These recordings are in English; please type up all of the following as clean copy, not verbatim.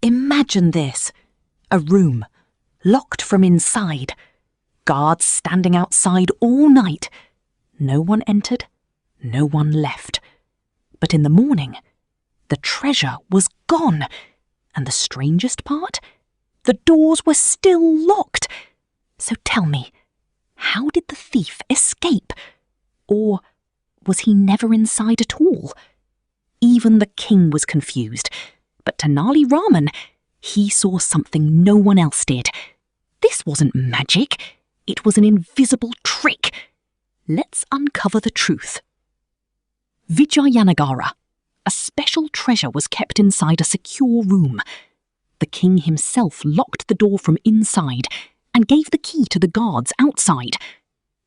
Imagine this. A room, locked from inside. Guards standing outside all night. No one entered, no one left. But in the morning, the treasure was gone. And the strangest part? The doors were still locked. So tell me, how did the thief escape? Or was he never inside at all? Even the king was confused. But Tenali Raman, he saw something no one else did. This wasn't magic. It was an invisible trick. Let's uncover the truth. Vijayanagara. A special treasure was kept inside a secure room. The king himself locked the door from inside and gave the key to the guards outside.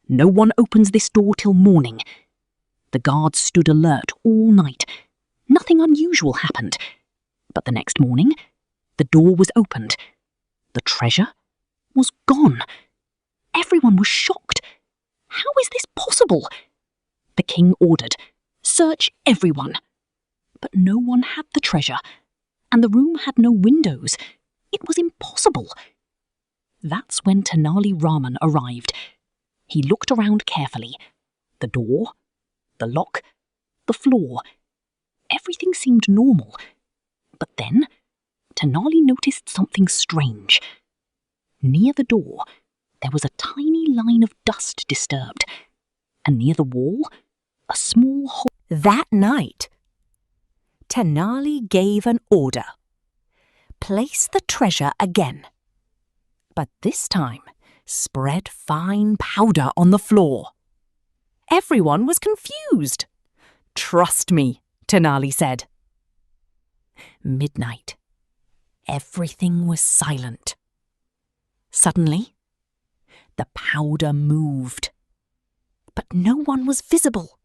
No one opens this door till morning. The guards stood alert all night. Nothing unusual happened. But the next morning, the door was opened. The treasure was gone. Everyone was shocked. How is this possible? The king ordered, "Search everyone." But no one had the treasure, and the room had no windows. It was impossible. That's when Tenali Raman arrived. He looked around carefully. The door, the lock, the floor. Everything seemed normal. But then, Tenali noticed something strange. Near the door, there was a tiny line of dust disturbed, and near the wall, a small hole. That night, Tenali gave an order. Place the treasure again. But this time, spread fine powder on the floor. Everyone was confused. "Trust me," Tenali said. Midnight. Everything was silent. Suddenly, the powder moved. But no one was visible.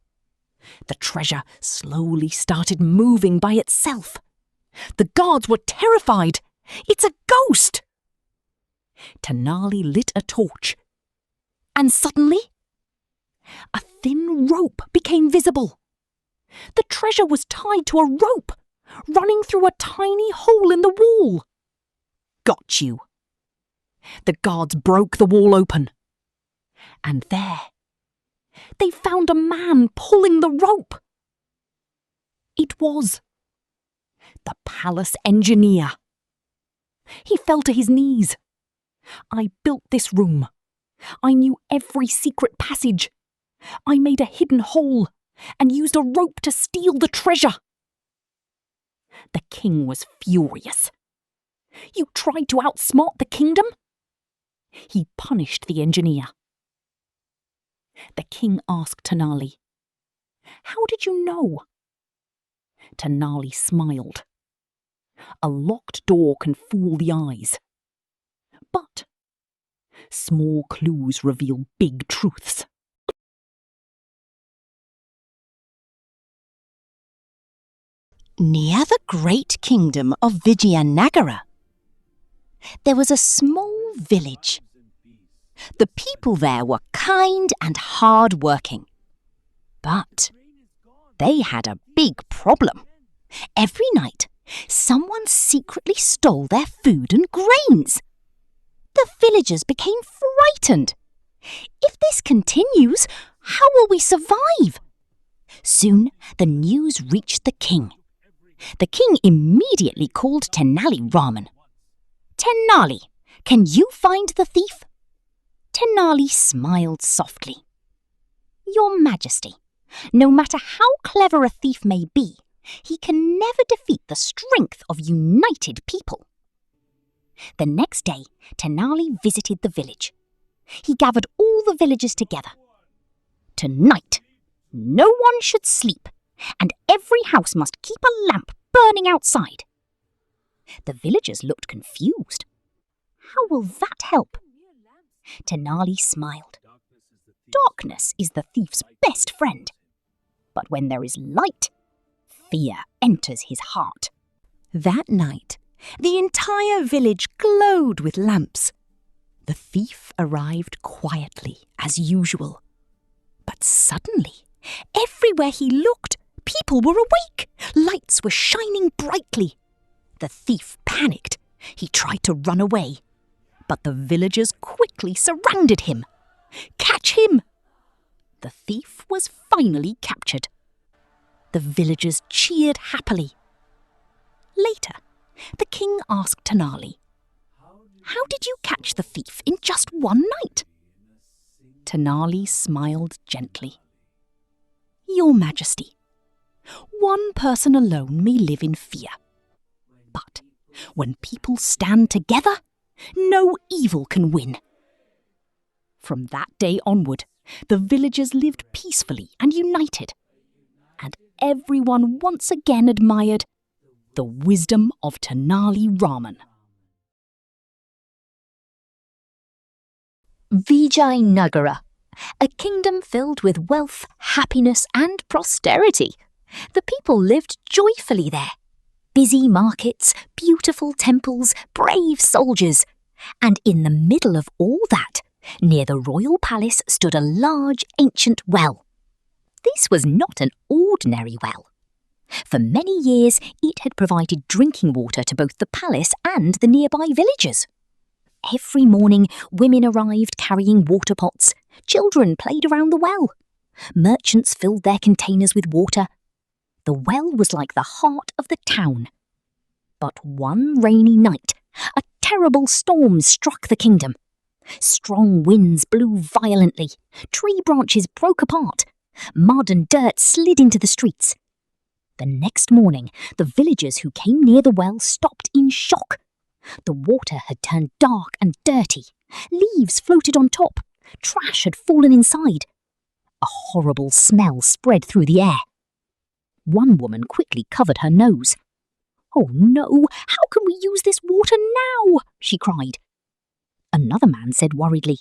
The treasure slowly started moving by itself. The guards were terrified. "It's a ghost!" Tenali lit a torch. And suddenly, a thin rope became visible. The treasure was tied to a rope, running through a tiny hole in the wall. "Got you." The guards broke the wall open. And there, they found a man pulling the rope. It was the palace engineer. He fell to his knees. "I built this room. I knew every secret passage. I made a hidden hole and used a rope to steal the treasure." The king was furious. "You tried to outsmart the kingdom?" He punished the engineer. The king asked Tenali, "How did you know?" Tenali smiled. A locked door can fool the eyes. But small clues reveal big truths. Near the great kingdom of Vijayanagara, there was a small village. The people there were kind and hard-working. But they had a big problem. Every night, someone secretly stole their food and grains. The villagers became frightened. "If this continues, how will we survive?" Soon, the news reached the king. The king immediately called Tenali Raman. "Tenali, can you find the thief?" Tenali smiled softly. "Your Majesty, no matter how clever a thief may be, he can never defeat the strength of united people." The next day, Tenali visited the village. He gathered all the villagers together. "Tonight, no one should sleep, and every house must keep a lamp burning outside." The villagers looked confused. "How will that help?" Tenali smiled. "Darkness is the thief's best friend. But when there is light, fear enters his heart." That night, the entire village glowed with lamps. The thief arrived quietly, as usual. But suddenly, everywhere he looked, people were awake. Lights were shining brightly. The thief panicked. He tried to run away, but the villagers quickly surrounded him. "Catch him!" The thief was finally captured. The villagers cheered happily. Later, the king asked Tenali, "How did you catch the thief in just one night?" Tenali smiled gently. "Your Majesty, one person alone may live in fear. But when people stand together, no evil can win." From that day onward, the villagers lived peacefully and united, and everyone once again admired the wisdom of Tenali Raman. Vijayanagara, a kingdom filled with wealth, happiness and prosperity. The people lived joyfully there. Busy markets, beautiful temples, brave soldiers. And in the middle of all that, near the royal palace stood a large ancient well. This was not an ordinary well. For many years, it had provided drinking water to both the palace and the nearby villagers. Every morning, women arrived carrying water pots. Children played around the well. Merchants filled their containers with water. The well was like the heart of the town. But one rainy night, a terrible storm struck the kingdom. Strong winds blew violently. Tree branches broke apart. Mud and dirt slid into the streets. The next morning, the villagers who came near the well stopped in shock. The water had turned dark and dirty. Leaves floated on top. Trash had fallen inside. A horrible smell spread through the air. One woman quickly covered her nose. "Oh no, how can we use this water now?" she cried. Another man said worriedly,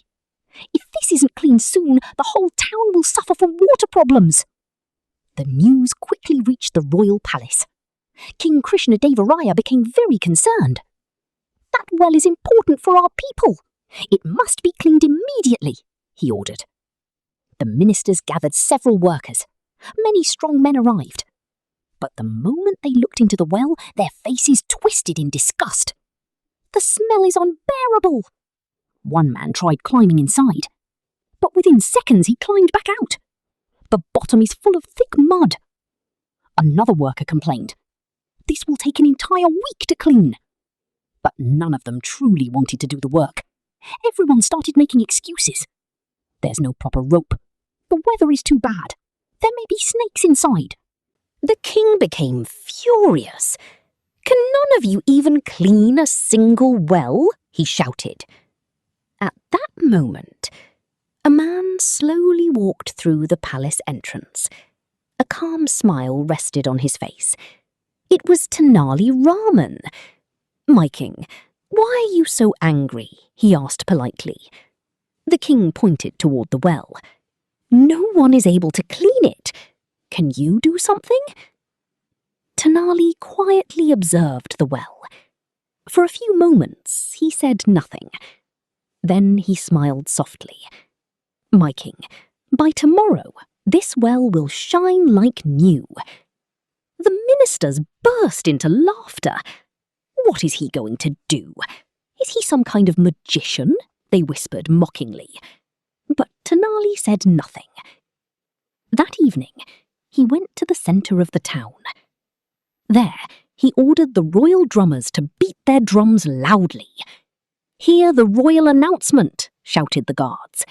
"If this isn't cleaned soon, the whole town will suffer from water problems." The news quickly reached the royal palace. King Krishnadevaraya became very concerned. "That well is important for our people. It must be cleaned immediately," he ordered. The ministers gathered several workers. Many strong men arrived. But the moment they looked into the well, their faces twisted in disgust. "The smell is unbearable." One man tried climbing inside, but within seconds he climbed back out. "The bottom is full of thick mud." Another worker complained, "This will take an entire week to clean." But none of them truly wanted to do the work. Everyone started making excuses. "There's no proper rope. The weather is too bad. There may be snakes inside." The king became furious. "Can none of you even clean a single well?" he shouted. At that moment, a man slowly walked through the palace entrance. A calm smile rested on his face. It was Tenali Raman. "My king, why are you so angry?" he asked politely. The king pointed toward the well. "No one is able to clean it. Can you do something?" Tenali quietly observed the well. For a few moments, he said nothing. Then he smiled softly. "My king, by tomorrow, this well will shine like new." The ministers burst into laughter. "What is he going to do? Is he some kind of magician?" they whispered mockingly. But Tenali said nothing. That evening, he went to the centre of the town. There, he ordered the royal drummers to beat their drums loudly. "Hear the royal announcement," shouted the guards.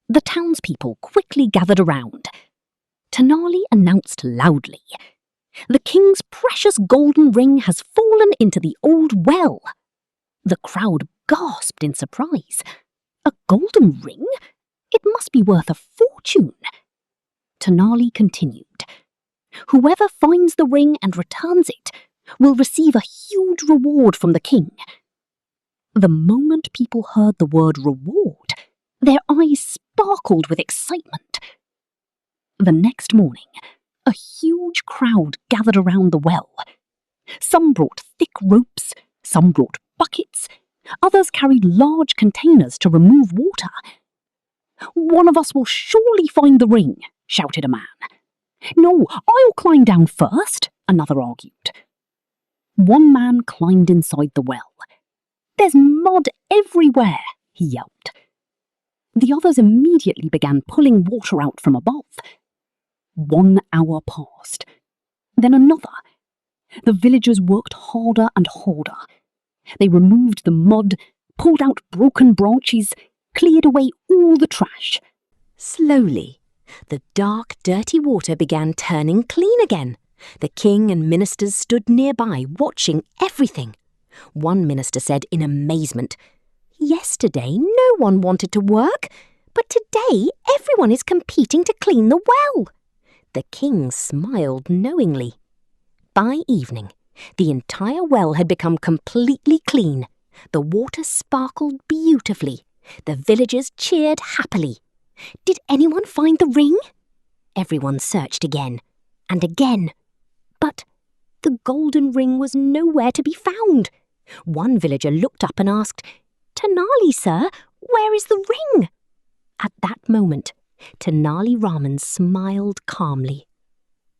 The townspeople quickly gathered around. Tenali announced loudly, "The king's precious golden ring has fallen into the old well." The crowd gasped in surprise. "A golden ring? It must be worth a fortune." Tenali continued, "Whoever finds the ring and returns it will receive a huge reward from the king." The moment people heard the word reward, their eyes sparkled with excitement. The next morning, a huge crowd gathered around the well. Some brought thick ropes, some brought buckets, others carried large containers to remove water. "One of us will surely find the ring," shouted a man. "No, I'll climb down first," another argued. One man climbed inside the well. "There's mud everywhere," he yelped. The others immediately began pulling water out from above. 1 hour passed. Then another. The villagers worked harder and harder. They removed the mud, pulled out broken branches, cleared away all the trash. Slowly, the dark, dirty water began turning clean again. The king and ministers stood nearby, watching everything. One minister said in amazement, "Yesterday no one wanted to work, but today everyone is competing to clean the well." The king smiled knowingly. By evening, the entire well had become completely clean. The water sparkled beautifully. The villagers cheered happily. Did anyone find the ring? Everyone searched again and again. But the golden ring was nowhere to be found. One villager looked up and asked, "Tenali, sir, where is the ring?" At that moment, Tenali Raman smiled calmly.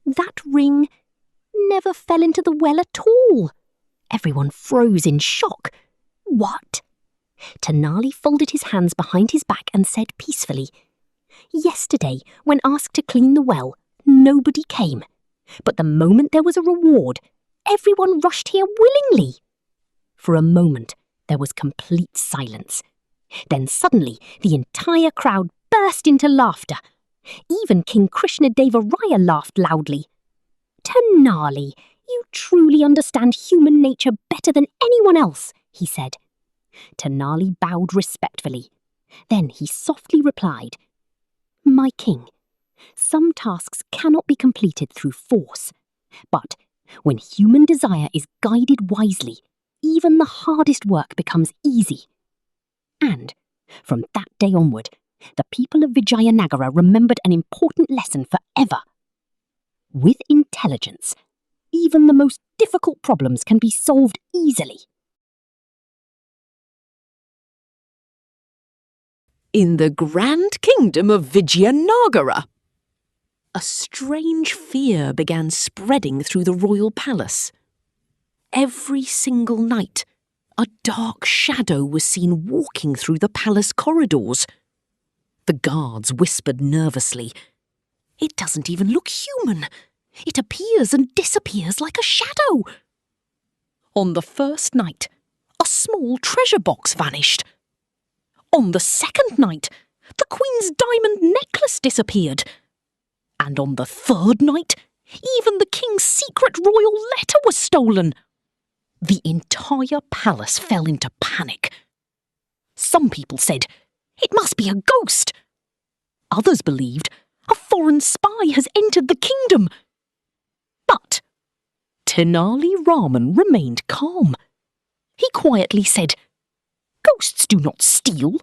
That ring never fell into the well at all. Everyone froze in shock. What? Tenali folded his hands behind his back and said peacefully, "Yesterday, when asked to clean the well, nobody came. But the moment there was a reward, everyone rushed here willingly." For a moment, there was complete silence. Then suddenly, the entire crowd burst into laughter. Even King Krishnadeva Raya laughed loudly. "Tenali, you truly understand human nature better than anyone else," he said. Tenali bowed respectfully. Then he softly replied, "My king, some tasks cannot be completed through force. But when human desire is guided wisely, even the hardest work becomes easy." And from that day onward, the people of Vijayanagara remembered an important lesson forever. With intelligence, even the most difficult problems can be solved easily. In the grand kingdom of Vijayanagara, a strange fear began spreading through the royal palace. Every single night, a dark shadow was seen walking through the palace corridors. The guards whispered nervously, "It doesn't even look human. It appears and disappears like a shadow." On the first night, a small treasure box vanished. On the second night, the Queen's diamond necklace disappeared. And on the third night, even the King's secret royal letter was stolen. The entire palace fell into panic. Some people said, "It must be a ghost." Others believed a foreign spy has entered the kingdom. But Tenali Raman remained calm. He quietly said, "Ghosts do not steal,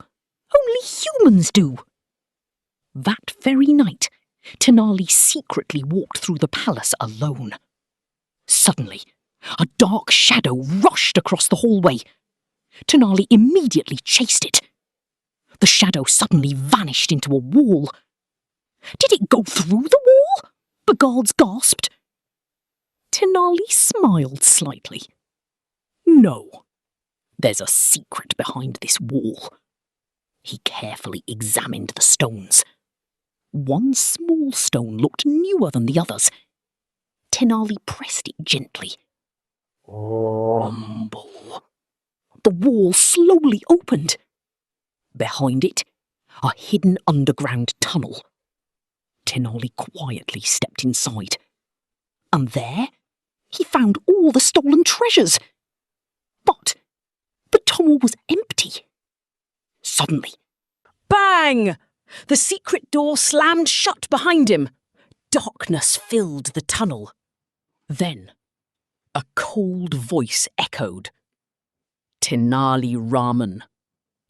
only humans do." That very night, Tenali secretly walked through the palace alone. Suddenly, a dark shadow rushed across the hallway. Tenali immediately chased it. The shadow suddenly vanished into a wall. "Did it go through the wall?" the guards gasped. Tenali smiled slightly. "No. There's a secret behind this wall." He carefully examined the stones. One small stone looked newer than the others. Tenali pressed it gently. Rumble. The wall slowly opened. Behind it, a hidden underground tunnel. Tenali quietly stepped inside. And there, he found all the stolen treasures. But the tunnel was empty. Suddenly, bang! The secret door slammed shut behind him. Darkness filled the tunnel. Then, a cold voice echoed. "Tenali Raman,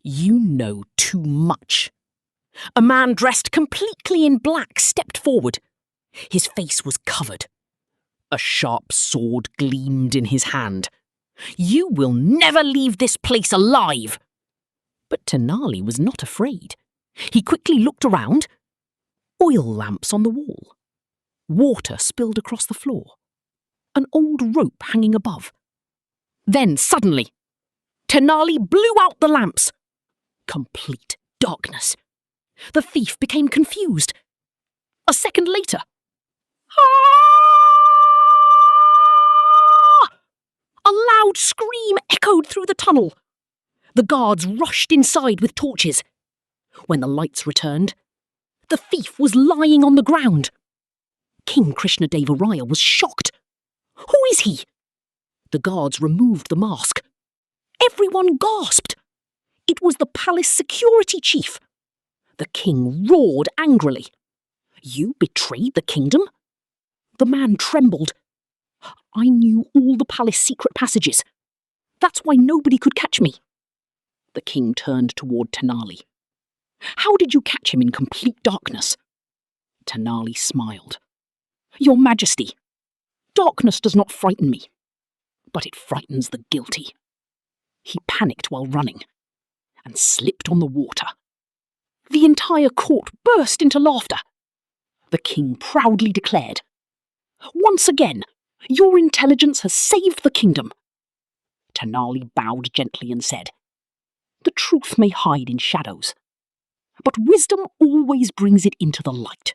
you know too much." A man dressed completely in black stepped forward. His face was covered. A sharp sword gleamed in his hand. "You will never leave this place alive." But Tenali was not afraid. He quickly looked around. Oil lamps on the wall. Water spilled across the floor. An old rope hanging above. Then, suddenly, Tenali blew out the lamps. Complete darkness. The thief became confused. A second later, a loud scream echoed through the tunnel. The guards rushed inside with torches. When the lights returned, the thief was lying on the ground. King Krishnadevaraya was shocked. Who is he? The guards removed the mask. Everyone gasped. It was the palace security chief. The king roared angrily. You betrayed the kingdom? The man trembled. I knew all the palace secret passages. That's why nobody could catch me. The king turned toward Tenali. How did you catch him in complete darkness? Tenali smiled. Your Majesty, darkness does not frighten me, but it frightens the guilty. He panicked while running and slipped on the water. The entire court burst into laughter. The king proudly declared, Once again, your intelligence has saved the kingdom. Tenali bowed gently and said, The truth may hide in shadows, but wisdom always brings it into the light.